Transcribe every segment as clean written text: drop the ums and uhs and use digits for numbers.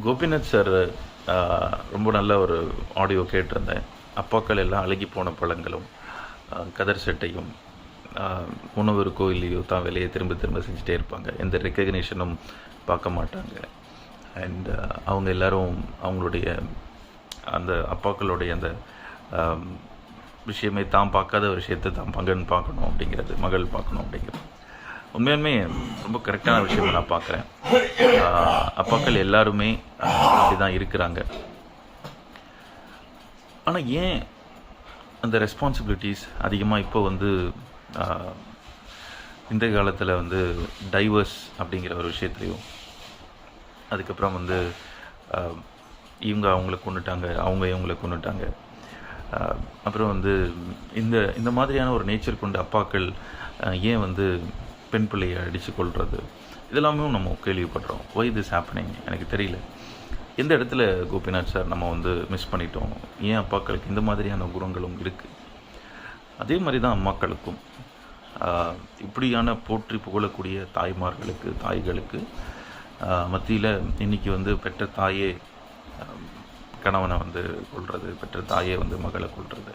Gopinath sir ரொம்ப நல்ல ஒரு ஆடியோ கேட்டிருந்தேன். அப்பாக்கள் எல்லாம் அழுகி போன பழங்களும் கதர் சட்டையும் உணவு இருக்கோ இல்லையோ தான் வேலையை திரும்ப திரும்ப செஞ்சுட்டே இருப்பாங்க. எந்த ரெக்கக்னேஷனும் பார்க்க மாட்டாங்க. அண்ட் அவங்க எல்லோரும் அவங்களுடைய அந்த அப்பாக்களுடைய அந்த விஷயமே தான் பார்க்காத ஒரு விஷயத்தை தான் மகன் பார்க்கணும் அப்படிங்கிறது, மகள் பார்க்கணும் அப்படிங்கிறது உண்மையுமே ரொம்ப கரெக்டான விஷயம் நான் பார்க்குறேன். அப்பாக்கள் எல்லாருமே அப்படி தான் இருக்கிறாங்க. ஆனால் ஏன் அந்த ரெஸ்பான்சிபிலிட்டிஸ் அதிகமாக இப்போ வந்து இந்த காலத்தில் வந்து டைவர்ஸ் அப்படிங்கிற ஒரு விஷயத்துலையும், அதுக்கப்புறம் வந்து இவங்க அவங்கள கொண்டுட்டாங்க, அவங்க இவங்கள கொண்டுட்டாங்க, அப்புறம் வந்து இந்த மாதிரியான ஒரு நேச்சர் கொண்ட அப்பாக்கள் ஏன் வந்து பெண் பிள்ளையை அடித்து கொள்வது, இதெல்லாமே நம்ம கேள்விப்படுறோம். ஒய் திஸ் ஹேப்பனிங் எனக்கு தெரியல. எந்த இடத்துல கோபிநாத் சார் நம்ம வந்து மிஸ் பண்ணிட்டோம்? ஏன் அப்பாக்களுக்கு இந்த மாதிரியான குணங்களும் இருக்குது? அதே மாதிரி தான் அம்மாக்களுக்கும் இப்படியான போற்றி புகழக்கூடிய தாய்மார்களுக்கு, தாய்களுக்கு மத்தியில் இன்றைக்கி வந்து பெற்ற தாயே கணவனை வந்து கொள்வது, பெற்ற தாயே வந்து மகளை கொள்வது,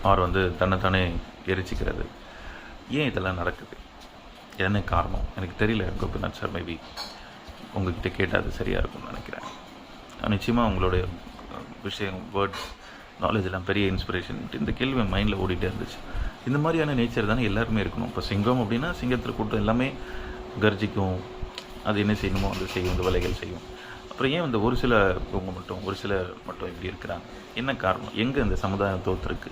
அவர் வந்து தன்னைத்தானே எரிச்சிக்கிறது, ஏன் இதெல்லாம் நடக்குது? என்ன காரணம் எனக்கு தெரியல கோபிநாத் சார். மேபி உங்கள்கிட்ட கேட்டால் அது சரியாக இருக்கும்னு நினைக்கிறேன். நிச்சயமாக உங்களுடைய விஷயம், வேர்ட்ஸ், நாலேஜ் எல்லாம் பெரிய இன்ஸ்பிரேஷன். இந்த கேள்வி என் மைண்டில் ஓடிட்டே இருந்துச்சு. இந்த மாதிரியான நேச்சர் தானே எல்லாருமே இருக்கணும். இப்போ சிங்கம் அப்படின்னா சிங்கத்தில் கூட்டம் எல்லாமே கர்ஜிக்கும், அது என்ன செய்யணுமோ அது செய்யும், இந்த வேலைகள் செய்யும். அப்புறம் ஏன் இந்த ஒரு சிலவங்க மட்டும், ஒரு சிலர் மட்டும் இப்படி இருக்கிறாங்க? என்ன காரணம்? எங்கே இந்த சமுதாயம் தோற்றுருக்கு?